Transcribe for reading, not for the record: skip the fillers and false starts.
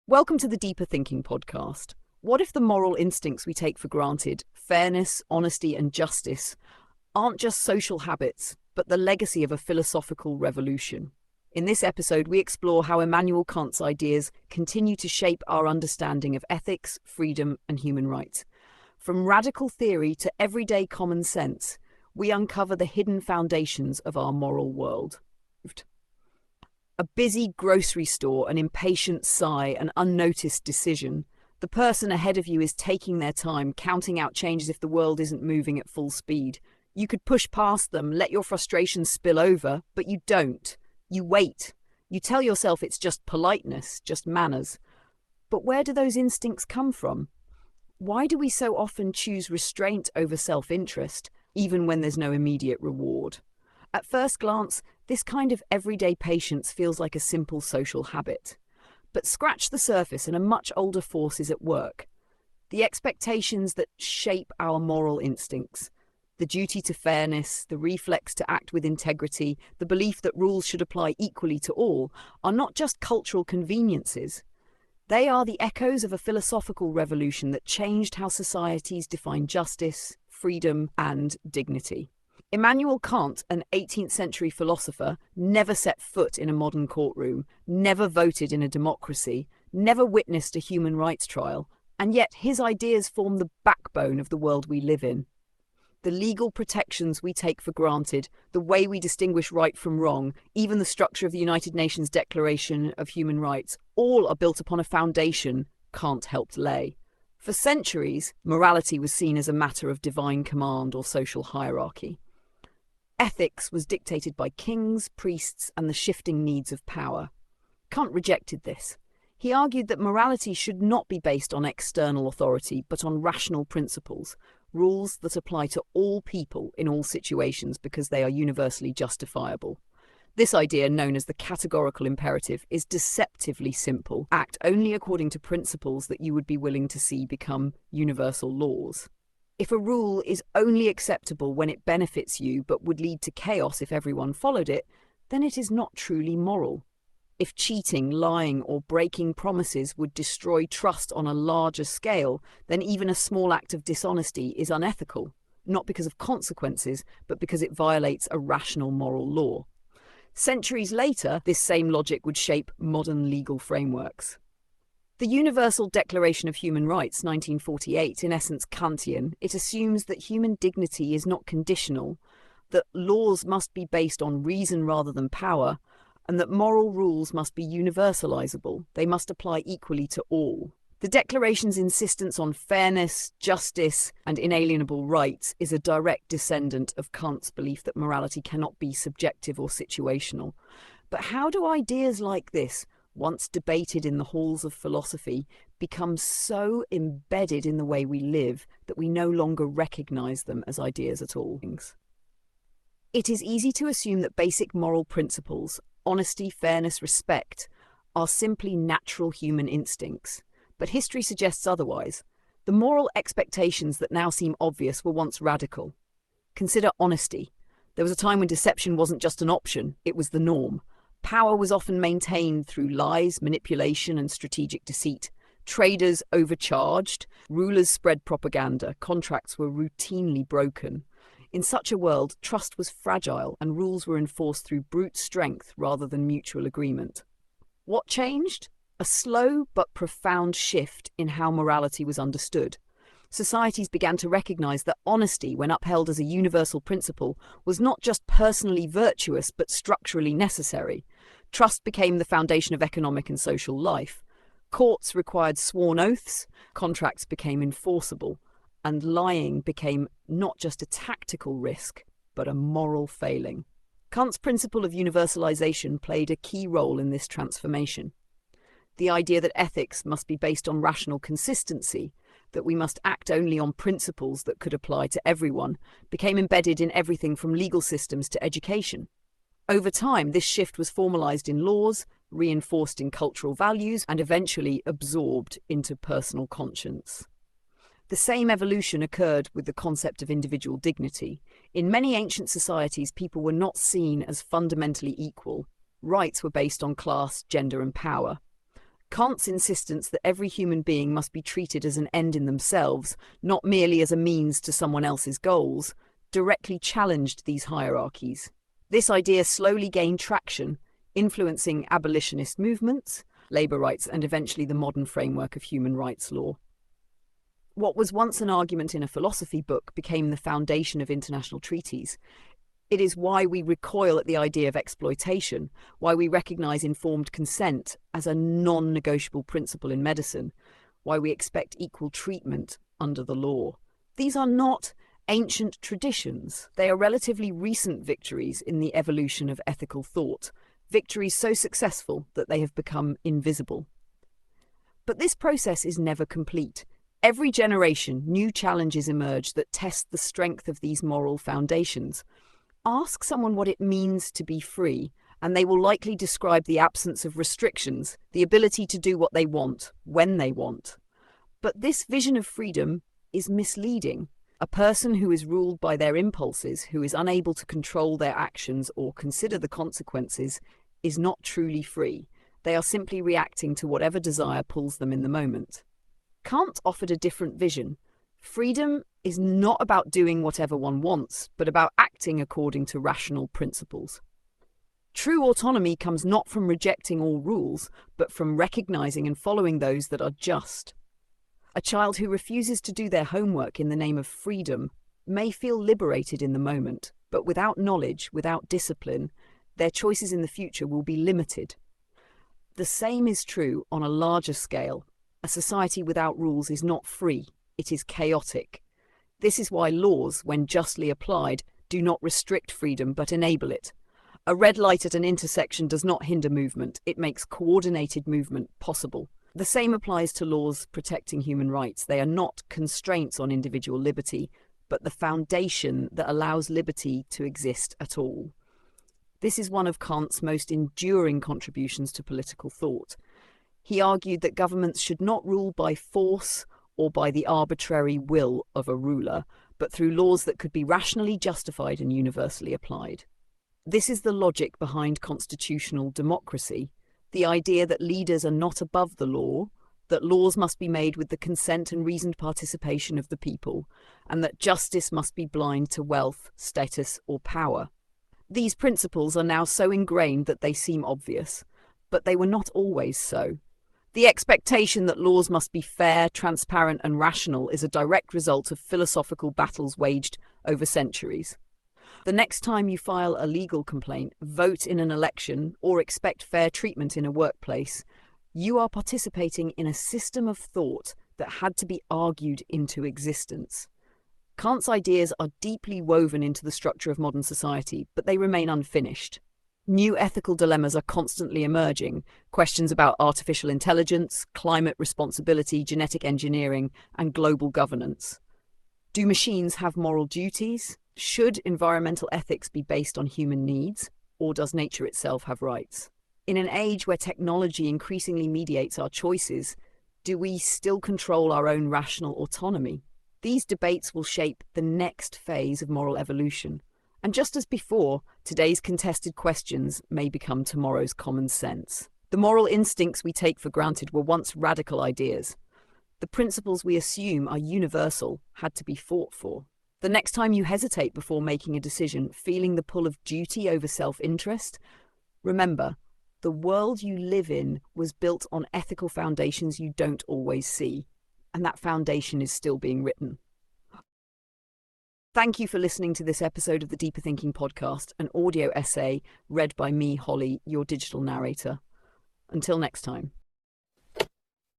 Welcome to the Deeper Thinking podcast. What if the moral instincts we take for granted, fairness, honesty, and justice, aren't just social habits, but the legacy of a philosophical revolution? In this episode, we explore how Immanuel Kant's ideas continue to shape our understanding of ethics, freedom, and human rights. From radical theory to everyday common sense, we uncover the hidden foundations of our moral world. A busy grocery store, an impatient sigh, an unnoticed decision. The person ahead of you is taking their time, counting out change as if the world isn't moving at full speed. You could push past them, let your frustrations spill over, but you don't. You wait. You tell yourself it's just politeness, just manners. But where do those instincts come from? Why do we so often choose restraint over self-interest, even when there's no immediate reward? At first glance, this kind of everyday patience feels like a simple social habit. But scratch the surface and a much older force is at work. The expectations that shape our moral instincts, the duty to fairness, the reflex to act with integrity, the belief that rules should apply equally to all, are not just cultural conveniences. They are the echoes of a philosophical revolution that changed how societies define justice, freedom, and dignity. Immanuel Kant, an 18th century philosopher, never set foot in a modern courtroom, never voted in a democracy, never witnessed a human rights trial, and yet his ideas form the backbone of the world we live in. The legal protections we take for granted, the way we distinguish right from wrong, even the structure of the United Nations Declaration of Human Rights, all are built upon a foundation Kant helped lay. For centuries, morality was seen as a matter of divine command or social hierarchy. Ethics was dictated by kings, priests, and the shifting needs of power. Kant rejected this. He argued that morality should not be based on external authority, but on rational principles, rules that apply to all people in all situations because they are universally justifiable. This idea, known as the Categorical Imperative, is deceptively simple. Act only according to principles that you would be willing to see become universal laws. If a rule is only acceptable when it benefits you but would lead to chaos if everyone followed it, then it is not truly moral. If cheating, lying, or breaking promises would destroy trust on a larger scale, then even a small act of dishonesty is unethical, not because of consequences, but because it violates a rational moral law. Centuries later, this same logic would shape modern legal frameworks. The Universal Declaration of Human Rights, 1948, in essence Kantian, it assumes that human dignity is not conditional, that laws must be based on reason rather than power, and that moral rules must be universalizable. They must apply equally to all. The Declaration's insistence on fairness, justice, and inalienable rights is a direct descendant of Kant's belief that morality cannot be subjective or situational. But how do ideas like this, once debated in the halls of philosophy, become so embedded in the way we live that we no longer recognize them as ideas at all? It is easy to assume that basic moral principles, honesty, fairness, respect, are simply natural human instincts. But history suggests otherwise. The moral expectations that now seem obvious were once radical. Consider honesty. There was a time when deception wasn't just an option, it was the norm. Power was often maintained through lies, manipulation, and strategic deceit. Traders overcharged, rulers spread propaganda, contracts were routinely broken. In such a world, trust was fragile and rules were enforced through brute strength rather than mutual agreement. What changed? A slow but profound shift in how morality was understood. Societies began to recognize that honesty, when upheld as a universal principle, was not just personally virtuous but structurally necessary. Trust became the foundation of economic and social life. Courts required sworn oaths, contracts became enforceable, and lying became not just a tactical risk, but a moral failing. Kant's principle of universalization played a key role in this transformation. The idea that ethics must be based on rational consistency, that we must act only on principles that could apply to everyone, became embedded in everything from legal systems to education. Over time, this shift was formalized in laws, reinforced in cultural values, and eventually absorbed into personal conscience. The same evolution occurred with the concept of individual dignity. In many ancient societies, people were not seen as fundamentally equal. Rights were based on class, gender, and power. Kant's insistence that every human being must be treated as an end in themselves, not merely as a means to someone else's goals, directly challenged these hierarchies. This idea slowly gained traction, influencing abolitionist movements, labour rights, and eventually the modern framework of human rights law. What was once an argument in a philosophy book became the foundation of international treaties. It is why we recoil at the idea of exploitation, why we recognise informed consent as a non-negotiable principle in medicine, why we expect equal treatment under the law. These are not ancient traditions. They are relatively recent victories in the evolution of ethical thought, victories so successful that they have become invisible. But this process is never complete. Every generation, new challenges emerge that test the strength of these moral foundations. Ask someone what it means to be free, and they will likely describe the absence of restrictions, the ability to do what they want, when they want. But this vision of freedom is misleading. A person who is ruled by their impulses, who is unable to control their actions or consider the consequences, is not truly free. They are simply reacting to whatever desire pulls them in the moment. Kant offered a different vision. Freedom is not about doing whatever one wants, but about acting according to rational principles. True autonomy comes not from rejecting all rules, but from recognizing and following those that are just. A child who refuses to do their homework in the name of freedom may feel liberated in the moment, but without knowledge, without discipline, their choices in the future will be limited. The same is true on a larger scale. A society without rules is not free, it is chaotic. This is why laws, when justly applied, do not restrict freedom but enable it. A red light at an intersection does not hinder movement, it makes coordinated movement possible. The same applies to laws protecting human rights. They are not constraints on individual liberty, but the foundation that allows liberty to exist at all. This is one of Kant's most enduring contributions to political thought. He argued that governments should not rule by force or by the arbitrary will of a ruler, but through laws that could be rationally justified and universally applied. This is the logic behind constitutional democracy, the idea that leaders are not above the law, that laws must be made with the consent and reasoned participation of the people, and that justice must be blind to wealth, status, or power. These principles are now so ingrained that they seem obvious, but they were not always so. The expectation that laws must be fair, transparent, and rational is a direct result of philosophical battles waged over centuries. The next time you file a legal complaint, vote in an election, or expect fair treatment in a workplace, you are participating in a system of thought that had to be argued into existence. Kant's ideas are deeply woven into the structure of modern society, but they remain unfinished. New ethical dilemmas are constantly emerging, questions about artificial intelligence, climate responsibility, genetic engineering, and global governance. Do machines have moral duties? Should environmental ethics be based on human needs, or does nature itself have rights? In an age where technology increasingly mediates our choices, do we still control our own rational autonomy? These debates will shape the next phase of moral evolution. And just as before, today's contested questions may become tomorrow's common sense. The moral instincts we take for granted were once radical ideas. The principles we assume are universal had to be fought for. The next time you hesitate before making a decision, feeling the pull of duty over self-interest, remember, the world you live in was built on ethical foundations you don't always see, and that foundation is still being written. Thank you for listening to this episode of the Deeper Thinking podcast, an audio essay read by me, Holly, your digital narrator. Until next time.